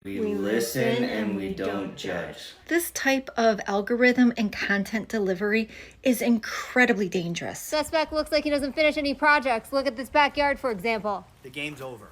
We listen and we don't judge. This type of algorithm and content delivery is incredibly dangerous. Suspect looks like he doesn't finish any projects. Look at this backyard, for example. The game's over.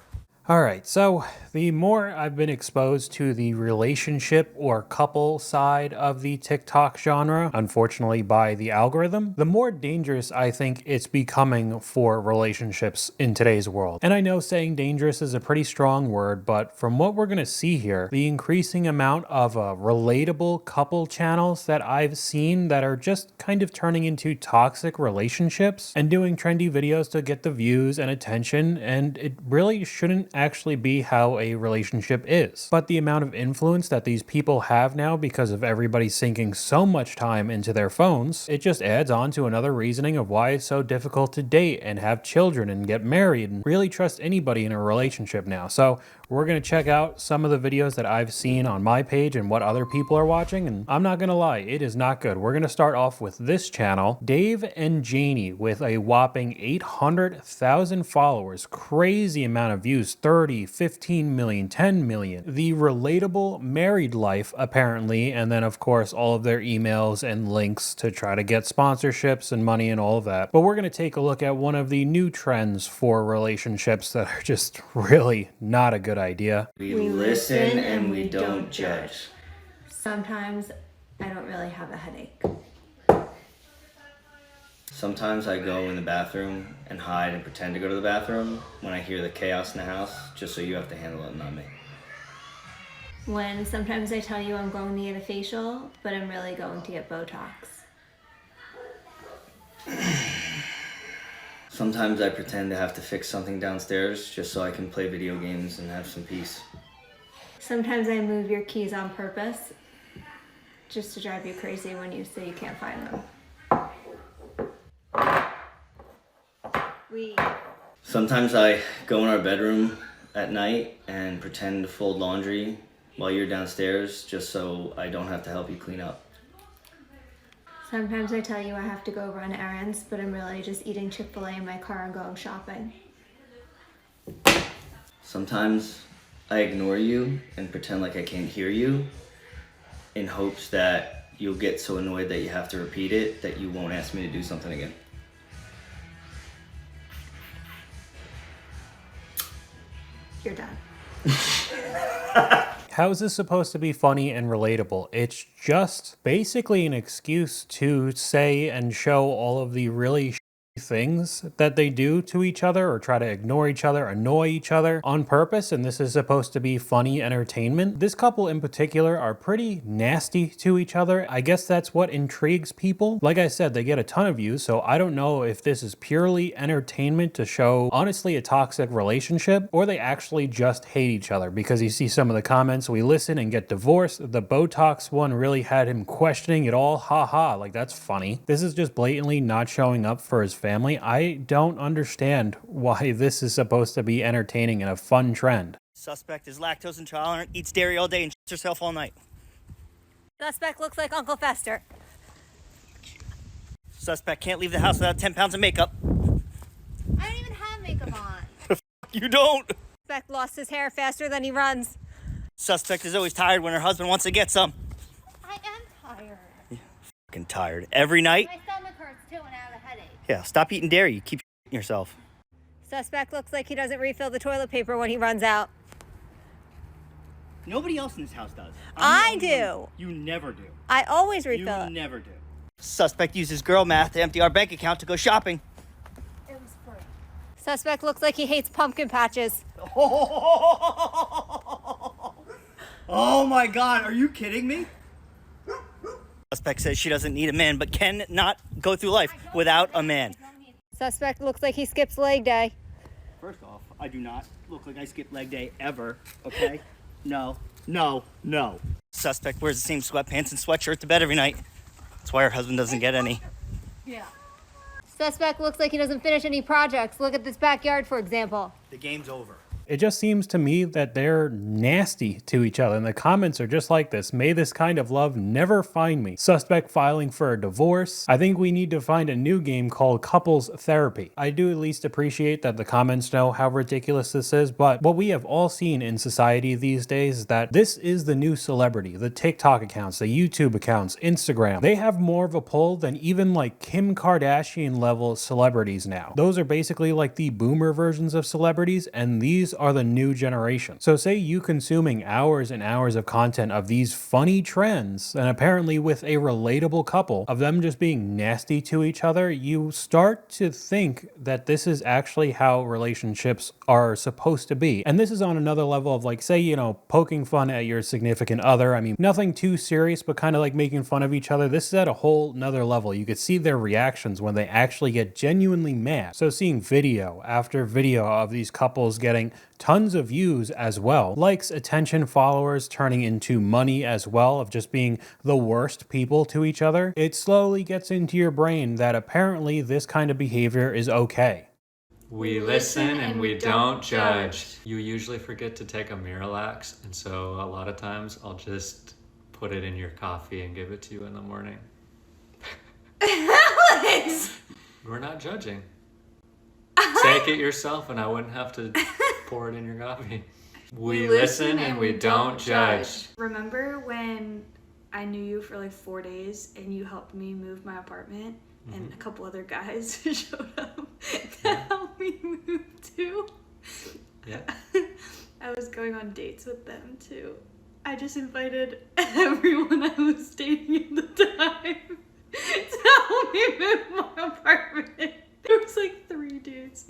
All right, so the more I've been exposed to the relationship or couple side of the TikTok genre, unfortunately by the algorithm, the more dangerous I think it's becoming for relationships in today's world. And I know saying dangerous is a pretty strong word, but from what we're gonna see here, the increasing amount of relatable couple channels that I've seen that are just kind of turning into toxic relationships and doing trendy videos to get the views and attention, and it really shouldn't actually be how a relationship is. But the amount of influence that these people have now because of everybody sinking so much time into their phones, it just adds on to another reasoning of why it's so difficult to date and have children and get married and really trust anybody in a relationship now. So we're going to check out some of the videos that I've seen on my page and what other people are watching, and I'm not going to lie, it is not good. We're going to start off with this channel, Dave and Janie, with a whopping 800,000 followers, crazy amount of views, 30, 15 million, 10 million. The relatable married life, apparently, and then of course all of their emails and links to try to get sponsorships and money and all of that. But we're going to take a look at one of the new trends for relationships that are just really not a good idea. We listen and we don't judge. Sometimes I don't really have a headache. Sometimes I go in the bathroom and hide and pretend to go to the bathroom when I hear the chaos in the house, just so you have to handle it, not me. When sometimes I tell you I'm going to get a facial, but I'm really going to get Botox. Sometimes I pretend to have to fix something downstairs just so I can play video games and have some peace. Sometimes I move your keys on purpose, just to drive you crazy when you say you can't find them. Sometimes I go in our bedroom at night and pretend to fold laundry while you're downstairs just so I don't have to help you clean up. Sometimes I tell you I have to go run errands, but I'm really just eating Chick-fil-A in my car and going shopping. Sometimes I ignore you and pretend like I can't hear you in hopes that you'll get so annoyed that you have to repeat it that you won't ask me to do something again. You're done. How is this supposed to be funny and relatable? It's just basically an excuse to say and show all of the really things that they do to each other or try to ignore each other, annoy each other on purpose, and this is supposed to be funny entertainment. This couple in particular are pretty nasty to each other. I guess that's what intrigues people. Like I said, they get a ton of views, so I don't know if this is purely entertainment to show honestly a toxic relationship or they actually just hate each other, because you see some of the comments, we listen and get divorced. The Botox one really had him questioning it all. Haha, like that's funny. This is just blatantly not showing up for his family. I don't understand why this is supposed to be entertaining and a fun trend. Suspect is lactose intolerant, eats dairy all day, and shits herself all night. Suspect looks like Uncle Fester. Suspect can't leave the house without 10 pounds of makeup. I don't even have makeup on. You don't! Suspect lost his hair faster than he runs. Suspect is always tired when her husband wants to get some. I am tired. Fucking tired. Every night? My stomach hurts too and I have a headache. Yeah, stop eating dairy. You keep yourself. Suspect looks like he doesn't refill the toilet paper when he runs out. Nobody else in this house does. I do. You never do. I always refill You it. never do. Suspect uses girl math to empty our bank account to go shopping. It was free. Suspect looks like he hates pumpkin patches. Oh my god, are you kidding me? Suspect says she doesn't need a man, but cannot go through life without a man. Suspect looks like he skips leg day. First off, I do not look like I skip leg day ever, okay? No, no, no. Suspect wears the same sweatpants and sweatshirt to bed every night. That's why her husband doesn't get any. Yeah. Suspect looks like he doesn't finish any projects. Look at this backyard, for example. The game's over. It just seems to me that they're nasty to each other, and the comments are just like this. May this kind of love never find me. Suspect filing for a divorce. I think we need to find a new game called couples therapy. I do at least appreciate that the comments know how ridiculous this is, but what we have all seen in society these days is that this is the new celebrity. The TikTok accounts, the YouTube accounts, Instagram, they have more of a pull than even like Kim Kardashian level celebrities now. Those are basically like the boomer versions of celebrities, and these are the new generation. So say you consuming hours and hours of content of these funny trends, and apparently with a relatable couple of them just being nasty to each other, you start to think that this is actually how relationships are supposed to be. And this is on another level of like, say, poking fun at your significant other. I mean, nothing too serious, but kind of like making fun of each other. This is at a whole nother level. You could see their reactions when they actually get genuinely mad. So seeing video after video of these couples getting tons of views as well, likes, attention, followers turning into money as well, of just being the worst people to each other, it slowly gets into your brain that apparently this kind of behavior is okay. We listen and we don't judge. You usually forget to take a Miralax, and so a lot of times I'll just put it in your coffee and give it to you in the morning. Alex! We're not judging. Take it yourself and I wouldn't have to pour it in your coffee. We listen and we don't judge. Remember when I knew you for like 4 days and you helped me move my apartment and a couple other guys showed up to help me move too? Yeah. I was going on dates with them too. I just invited everyone I was dating at the time to help me move my apartment. There was like 3 dudes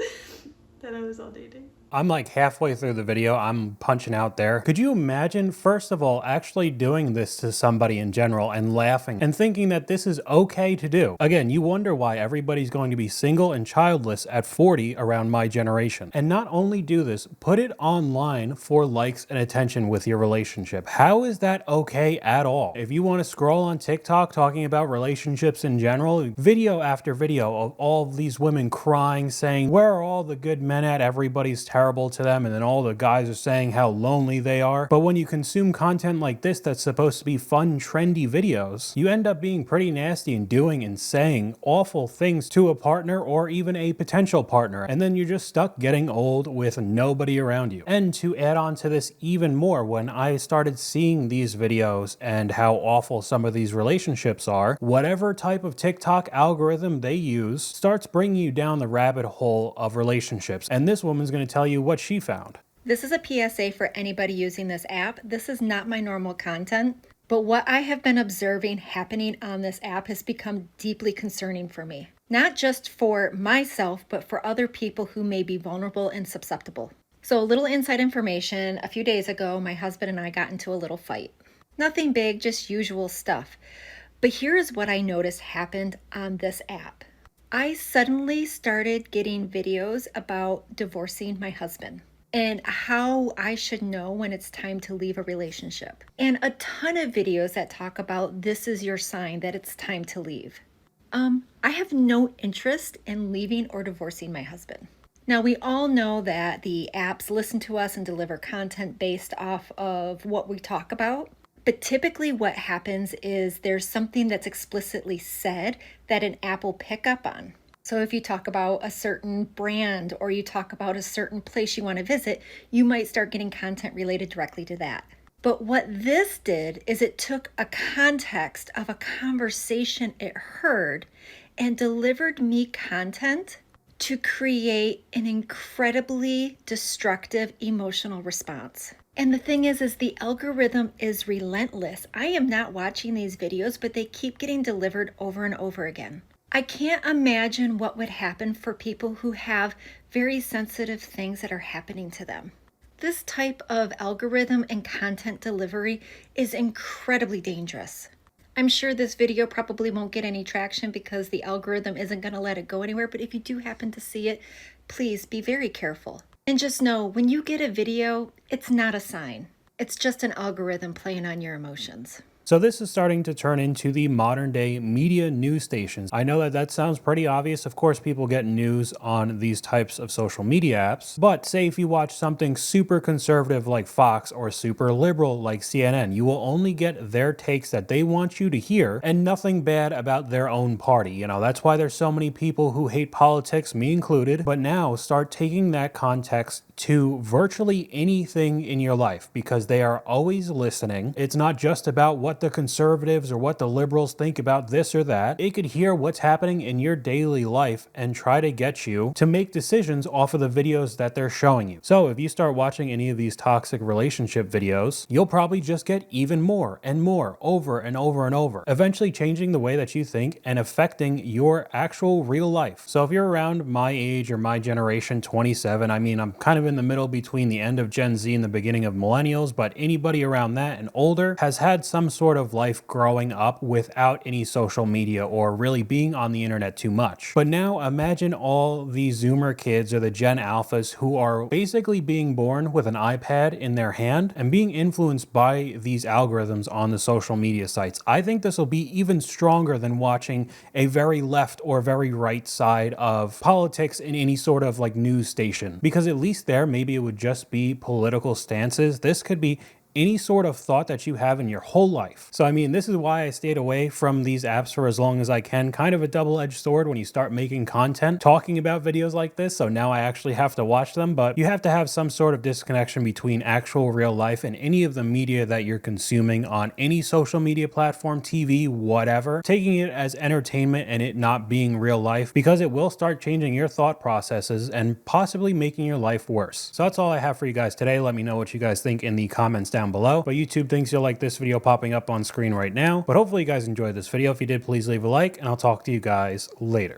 that I was all dating. I'm like halfway through the video, I'm punching out there. Could you imagine, first of all, actually doing this to somebody in general and laughing and thinking that this is okay to do? Again, you wonder why everybody's going to be single and childless at 40 around my generation. And not only do this, put it online for likes and attention with your relationship. How is that okay at all? If you want to scroll on TikTok talking about relationships in general, video after video of all of these women crying, saying, where are all the good men at? Everybody's terrible to them, and then all the guys are saying how lonely they are. But when you consume content like this that's supposed to be fun, trendy videos, you end up being pretty nasty and doing and saying awful things to a partner or even a potential partner, and then you're just stuck getting old with nobody around you. And to add on to this even more, when I started seeing these videos and how awful some of these relationships are, whatever type of TikTok algorithm they use starts bringing you down the rabbit hole of relationships. And this woman's going to tell you what she found. This is a PSA for anybody using this app. This is not my normal content, but what I have been observing happening on this app has become deeply concerning for me. Not just for myself, but for other people who may be vulnerable and susceptible. So a little inside information, a few days ago, my husband and I got into a little fight. Nothing big, just usual stuff. But here is what I noticed happened on this app. I suddenly started getting videos about divorcing my husband and how I should know when it's time to leave a relationship. And a ton of videos that talk about this is your sign that it's time to leave. I have no interest in leaving or divorcing my husband. Now, we all know that the apps listen to us and deliver content based off of what we talk about. But typically what happens is there's something that's explicitly said that an app will pick up on. So if you talk about a certain brand or you talk about a certain place you want to visit, you might start getting content related directly to that. But what this did is it took a context of a conversation it heard and delivered me content to create an incredibly destructive emotional response. And the thing is the algorithm is relentless. I am not watching these videos, but they keep getting delivered over and over again. I can't imagine what would happen for people who have very sensitive things that are happening to them. This type of algorithm and content delivery is incredibly dangerous. I'm sure this video probably won't get any traction because the algorithm isn't going to let it go anywhere, but if you do happen to see it, please be very careful. And just know, when you get a video, it's not a sign. It's just an algorithm playing on your emotions. So this is starting to turn into the modern day media news stations. I know that that sounds pretty obvious. Of course, people get news on these types of social media apps, but say if you watch something super conservative like Fox or super liberal like CNN, you will only get their takes that they want you to hear and nothing bad about their own party. You know, that's why there's so many people who hate politics, me included, but now start taking that context to virtually anything in your life because they are always listening. It's not just about what the conservatives or what the liberals think about this or that. They could hear what's happening in your daily life and try to get you to make decisions off of the videos that they're showing you. So if you start watching any of these toxic relationship videos, you'll probably just get even more and more over and over and over, eventually changing the way that you think and affecting your actual real life. So if you're around my age or my generation, 27, I mean, I'm kind of in the middle between the end of Gen Z and the beginning of millennials, but anybody around that and older has had some sort of life growing up without any social media or really being on the internet too much. But now imagine all the Zoomer kids or the Gen Alphas who are basically being born with an iPad in their hand and being influenced by these algorithms on the social media sites. I think this will be even stronger than watching a very left or very right side of politics in any sort of like news station, because at least there maybe it would just be political stances. This could be any sort of thought that you have in your whole life. So I mean, this is why I stayed away from these apps for as long as I can. Kind of a double-edged sword when you start making content talking about videos like this. So now I actually have to watch them, but you have to have some sort of disconnection between actual real life and any of the media that you're consuming on any social media platform, TV, whatever, taking it as entertainment and it not being real life, because it will start changing your thought processes and possibly making your life worse. So that's all I have for you guys today. Let me know what you guys think in the comments down below. But YouTube thinks you'll like this video popping up on screen right now. But hopefully you guys enjoyed this video. If you did, please leave a like and I'll talk to you guys later.